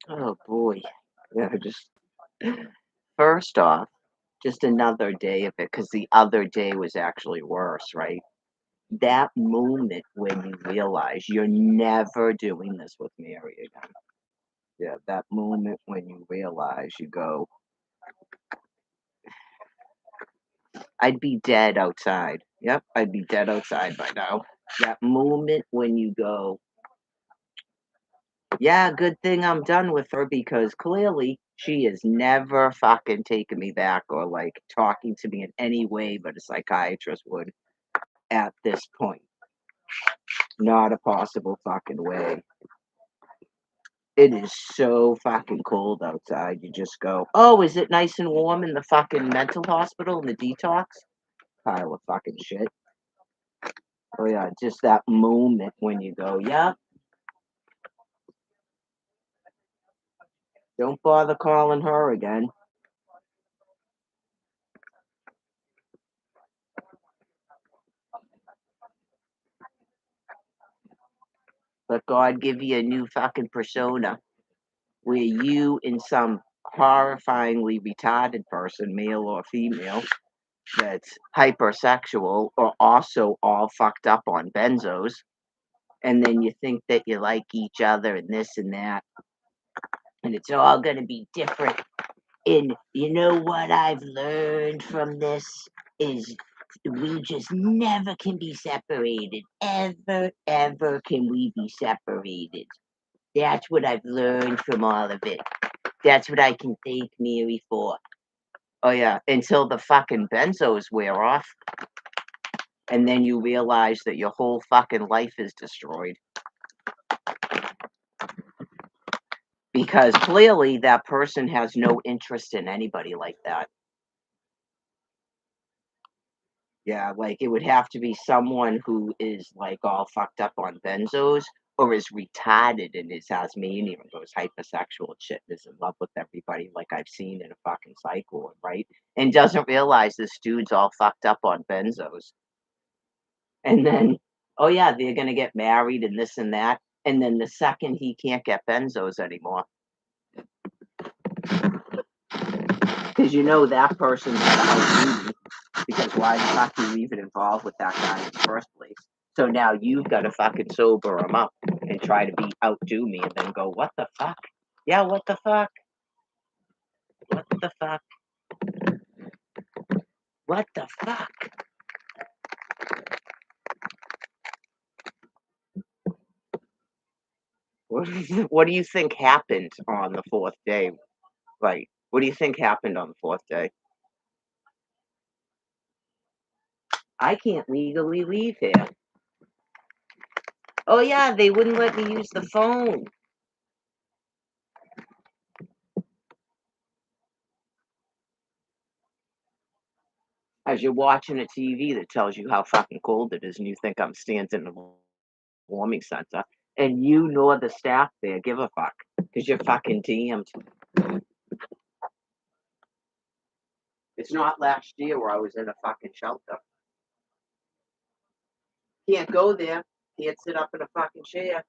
Oh boy. Yeah, just first off, just another day of it, because the other day was actually worse, right? That moment when you realize you're never doing this with Mary again. Yeah, that moment when you realize you go, I'd be dead outside. Yep, I'd be dead outside by now. That moment when you go, yeah, good thing I'm done with her because clearly she is never fucking taking me back or like talking to me in any way but a psychiatrist would at this point. Not a possible fucking way. It is so fucking cold outside. You just go, oh, is it nice and warm in the fucking mental hospital in the detox? Pile of fucking shit. Oh, yeah, just that moment when you go, yeah, don't bother calling her again. Let God give you a new fucking persona where you and some horrifyingly retarded person, male or female, that's hypersexual or also all fucked up on benzos, and then you think that you like each other and this and that, and it's all going to be different. And you know what I've learned from this is we just never can be separated. Ever, ever can we be separated. That's what I've learned from all of it. That's what I can thank Mary for. Oh yeah, until the fucking benzos wear off, and then you realize that your whole fucking life is destroyed. Because clearly that person has no interest in anybody like that. Yeah, like it would have to be someone who is like all fucked up on benzos or is retarded and is Tasmanian or goes hypersexual and shit and is in love with everybody like I've seen in a fucking cycle, right? And doesn't realize this dude's all fucked up on benzos. And then, oh yeah, they're gonna get married and this and that. And then the second he can't get benzos anymore, because you know that person's out duty. Because why the fuck are you even involved with that guy in the first place? So now you've got to fucking sober him up and try to be outdo me, and then go, what the fuck? Yeah, what the fuck? What the fuck? What the fuck? What do you think happened on the fourth day? Right. What do you think happened on the fourth day? I can't legally leave here. Oh yeah, they wouldn't let me use the phone. As you're watching a TV that tells you how fucking cold it is, and you think I'm standing in a warming center, and you nor the staff there give a fuck because you're fucking damned. It's not last year where I was in a fucking shelter. Can't go there. Can't sit up in a fucking chair.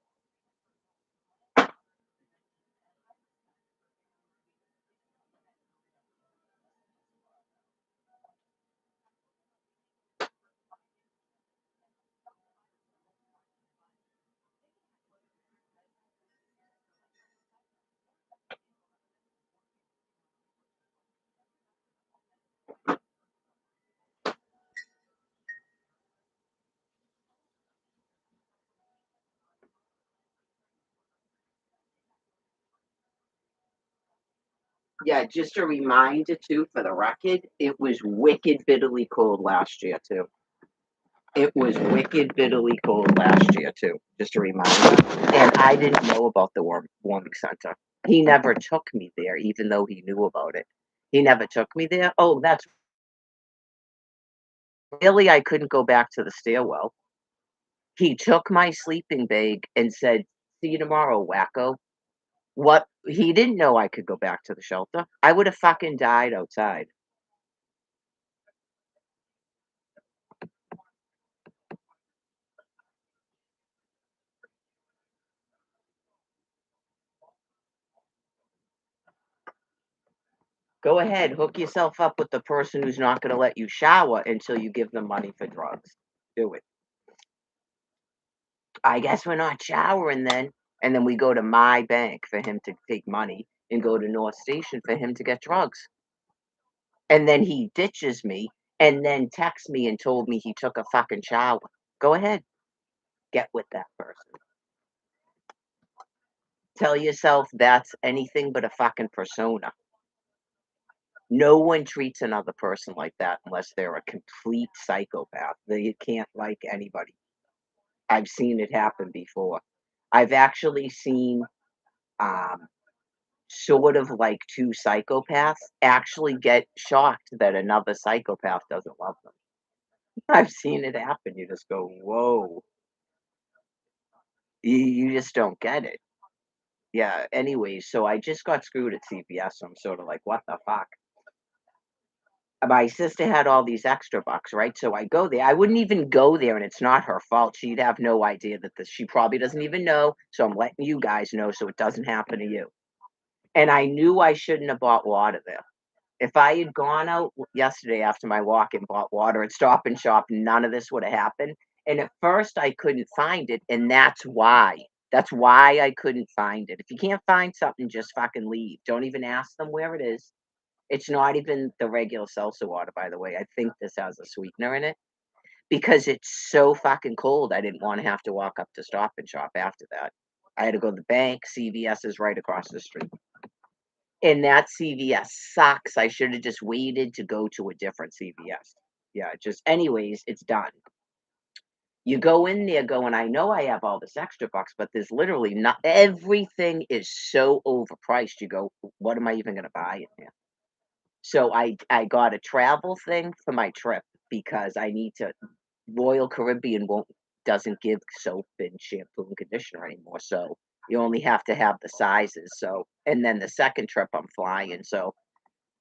Yeah, just a reminder too, for the record, it was wicked bitterly cold last year too. It was wicked bitterly cold last year too. Just a reminder. And I didn't know about the warming center. He never took me there, even though he knew about it. He never took me there. Oh, that's really I couldn't go back to the stairwell. He took my sleeping bag and said, "See you tomorrow, wacko." What? He didn't know I could go back to the shelter. I would have fucking died outside. Go ahead, hook yourself up with the person who's not going to let you shower until you give them money for drugs. Do it. I guess we're not showering then. And then we go to my bank for him to take money and go to North Station for him to get drugs. And then he ditches me and then texts me and told me he took a fucking shower. Go ahead, get with that person. Tell yourself that's anything but a fucking persona. No one treats another person like that unless they're a complete psychopath. They can't like anybody. I've seen it happen before. I've actually seen um, sort of like two psychopaths actually get shocked that another psychopath doesn't love them. I've seen it happen. You just go, whoa. You just don't get it. Yeah. Anyways, so I just got screwed at CVS. So I'm sort of like, what the fuck? My sister had all these extra bucks, right? So I go there. I wouldn't even go there, and it's not her fault. She'd have no idea that this. She probably doesn't even know. So I'm letting you guys know so it doesn't happen to you. And I knew I shouldn't have bought water there. If I had gone out yesterday after my walk and bought water at Stop and Shop, none of this would have happened. And at first, I couldn't find it, and that's why. That's why I couldn't find it. If you can't find something, just fucking leave. Don't even ask them where it is. It's not even the regular seltzer water, by the way. I think this has a sweetener in it because it's so fucking cold. I didn't want to have to walk up to Stop and Shop after that. I had to go to the bank. CVS is right across the street. And that CVS sucks. I should have just waited to go to a different CVS. Yeah, just anyways, it's done. You go in there going, I know I have all this extra bucks, but there's literally not everything is so overpriced. You go, what am I even gonna buy in here? So I got a travel thing for my trip because I need to Royal Caribbean won't doesn't give soap and shampoo and conditioner anymore. So you only have to have the sizes. So and then the second trip I'm flying. So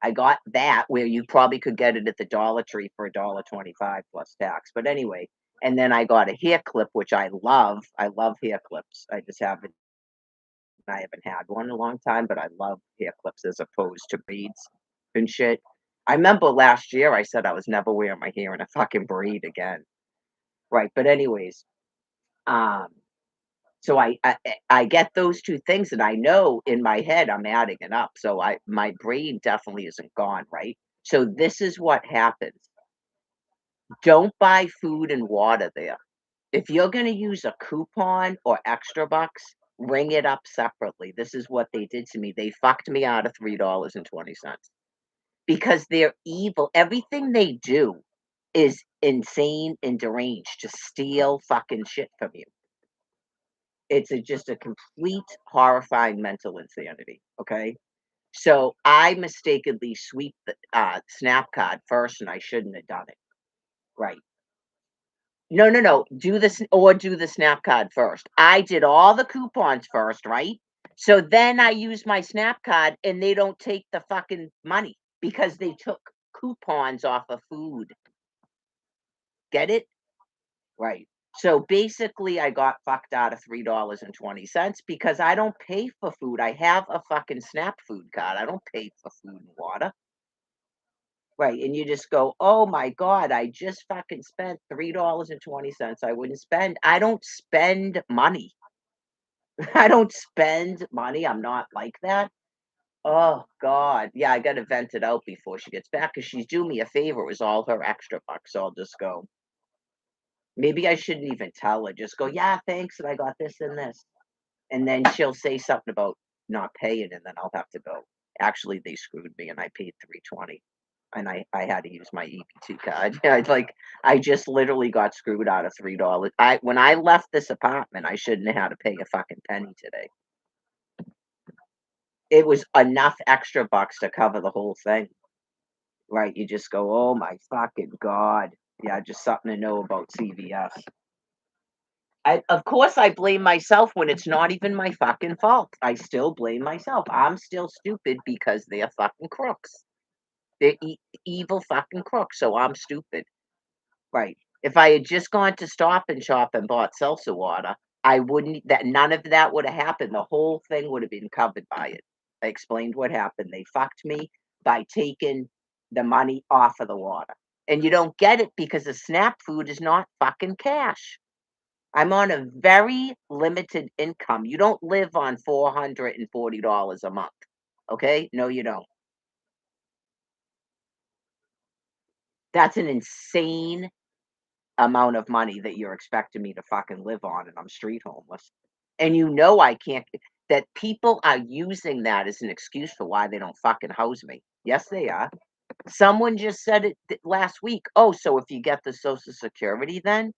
I got that where you probably could get it at the Dollar Tree for $1.25 plus tax. But anyway, and then I got a hair clip, which I love. I love hair clips. I haven't had one in a long time, but I love hair clips as opposed to braids and shit. I remember last year I said I was never wearing my hair in a fucking braid again. Right. But anyways, um, so I get those two things and I know in my head I'm adding it up. So I my brain definitely isn't gone, right? So this is what happens. Don't buy food and water there. If you're gonna use a coupon or extra bucks, ring it up separately. This is what they did to me. They fucked me out of $3.20 because they're evil. Everything they do is insane and deranged to steal fucking shit from you. Just a complete horrifying mental insanity. Okay. So I mistakenly sweep the snap card first and I shouldn't have done it. Right. No, no, no. Do the snap card first. I did all the coupons first, right? So then I use my snap card and they don't take the fucking money because they took coupons off of food. Get it? Right. So basically I got fucked out of $3.20 because I don't pay for food. I have a fucking Snap food card. I don't pay for food and water. Right. And you just go, oh my God, I just fucking spent $3.20 I wouldn't spend. I don't spend money. I don't spend money. I'm not like that. Oh God. Yeah, I gotta vent it out before she gets back because she's doing me a favor. It was all her extra bucks. So I'll just go. Maybe I shouldn't even tell her. Just go, yeah, thanks, and I got this and this. And then she'll say something about not paying, and then I'll have to go. Actually, they screwed me, and I paid 320, and I had to use my EBT card. Yeah, it's like I just literally got screwed out of $3. I when I left this apartment, I shouldn't have had to pay a fucking penny today. It was enough extra bucks to cover the whole thing, right? You just go, oh my fucking god. Yeah, just something to know about CVS. Of course, I blame myself when it's not even my fucking fault. I still blame myself. I'm still stupid because they're fucking crooks. They're evil fucking crooks, so I'm stupid. Right. If I had just gone to Stop and Shop and bought seltzer water, I wouldn't that none of that would have happened. The whole thing would have been covered by it. I explained what happened. They fucked me. by taking the money off of the water. And you don't get it because the SNAP food is not fucking cash. I'm on a very limited income. You don't live on $440 a month. Okay? No, you don't. That's an insane amount of money that you're expecting me to fucking live on, and I'm street homeless. And you know I can't, that people are using that as an excuse for why they don't fucking house me. Yes, they are. Someone just said it last week. Oh, so if you get the Social Security then?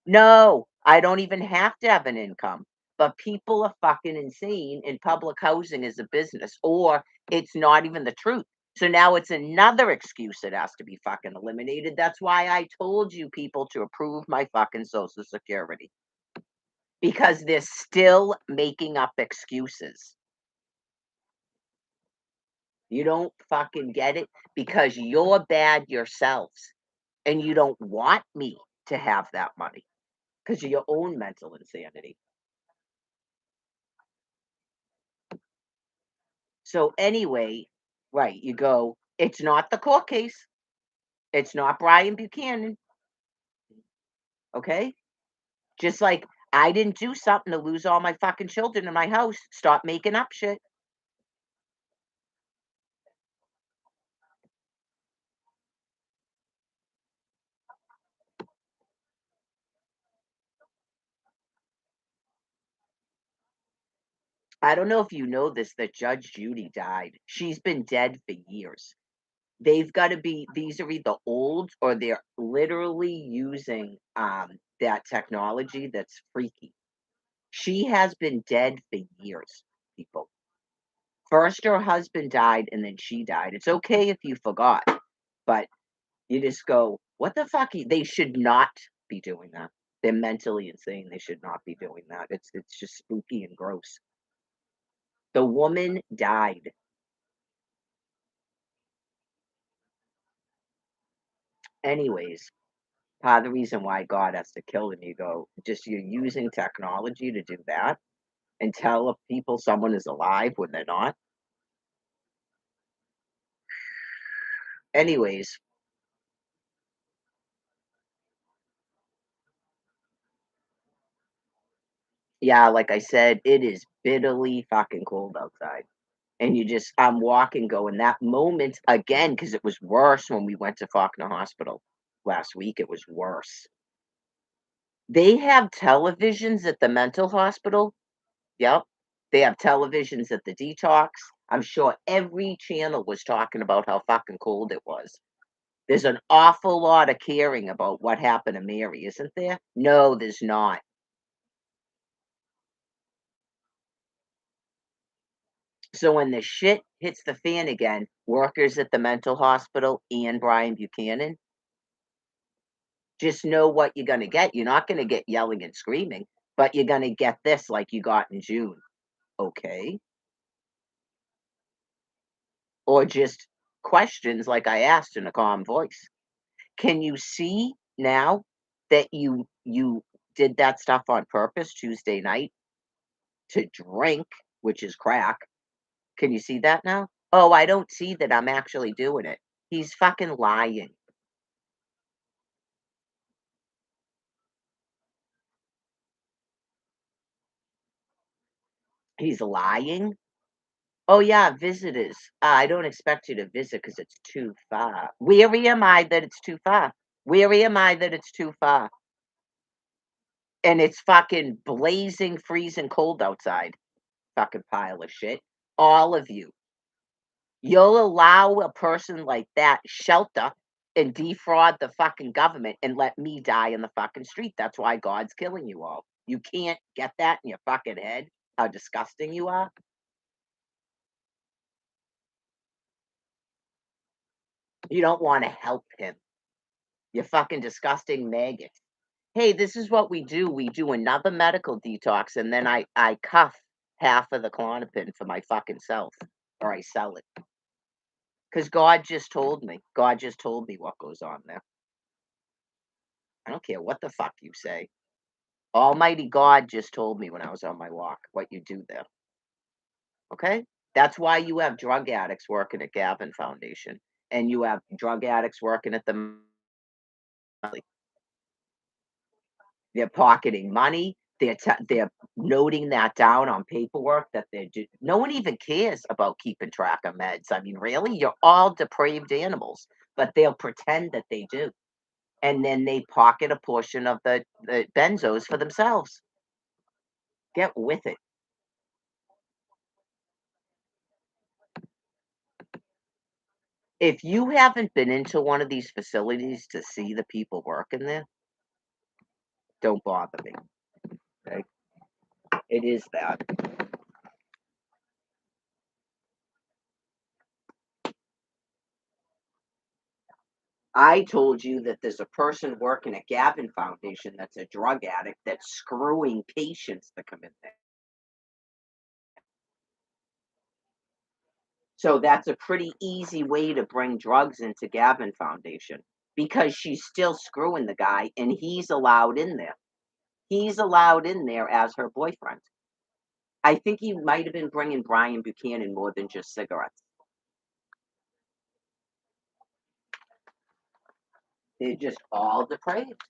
No, I don't even have to have an income. But people are fucking insane, and public housing is a business, or it's not even the truth. So now it's another excuse that has to be fucking eliminated. That's why I told you people to approve my fucking Social Security, because they're still making up excuses. You don't fucking get it because you're bad yourselves and you don't want me to have that money because of your own mental insanity. So anyway, right, you go, it's not the court case. It's not Brian Buchanan, okay? Just like I didn't do something to lose all my fucking children in my house. Stop making up shit. I don't know if you know this, that Judge Judy died. She's been dead for years. They've got to be, these are either old or they're literally using that technology that's freaky. She has been dead for years, people. First her husband died and then she died. It's okay if you forgot, but you just go, what the fuck? They should not be doing that. They're mentally insane. They should not be doing that. It's just spooky and gross. The woman died. Anyways, part of the reason why God has to kill them, you go, just you're using technology to do that and tell people someone is alive when they're not. Anyways, yeah, like I said, it is bitterly fucking cold outside. And you just, I'm walking, going, that moment again, because it was worse when we went to Faulkner Hospital last week. It was worse. They have televisions at the mental hospital. Yep. They have televisions at the detox. I'm sure every channel was talking about how fucking cold it was. There's an awful lot of caring about what happened to Mary, isn't there? No, there's not. So when the shit hits the fan again, workers at the mental hospital and Brian Buchanan, just know what you're going to get. You're not going to get yelling and screaming, but you're going to get this like you got in June. Okay. Or just questions like I asked in a calm voice. Can you see now that you did that stuff on purpose Tuesday night to drink, which is crack? Can you see that now? Oh, I don't see that I'm actually doing it. He's fucking lying. He's lying. Oh, yeah, visitors. I don't expect you to visit because it's too far. Where am I that it's too far? Where am I that it's too far? And it's fucking blazing, freezing cold outside. Fucking pile of shit. All of you. You'll allow a person like that shelter and defraud the fucking government and let me die in the fucking street. That's why God's killing you all. You can't get that in your fucking head, how disgusting you are. You don't want to help him. You fucking disgusting maggot. Hey, this is what we do. We do another medical detox, and then I cuff half of the Klonopin for my fucking self, or I sell it. Because God just told me. God just told me what goes on there. I don't care what the fuck you say. Almighty God just told me when I was on my walk what you do there. Okay? That's why you have drug addicts working at Gavin Foundation, and you have drug addicts working at the. They're pocketing money. They're noting that down on paperwork that they're no one even cares about keeping track of meds. I mean, really, you're all depraved animals, but they'll pretend that they do, and then they pocket a portion of the benzos for themselves. Get with it. If you haven't been into one of these facilities to see the people working there, don't bother me. Okay? It is that. I told you that there's a person working at Gavin Foundation that's a drug addict that's screwing patients to come in there. So that's a pretty easy way to bring drugs into Gavin Foundation because she's still screwing the guy and he's allowed in there. He's allowed in there as her boyfriend. I think he might have been bringing Brian Buchanan more than just cigarettes. They're just all depraved.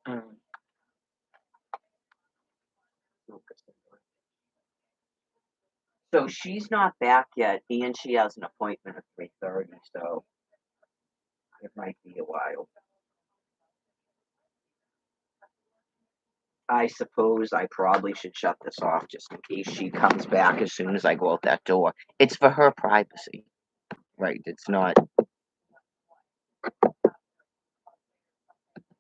Mm. So she's not back yet, and she has an appointment at 3:30, so it might be a while. I suppose I probably should shut this off just in case she comes back as soon as I go out that door. It's for her privacy, right? It's not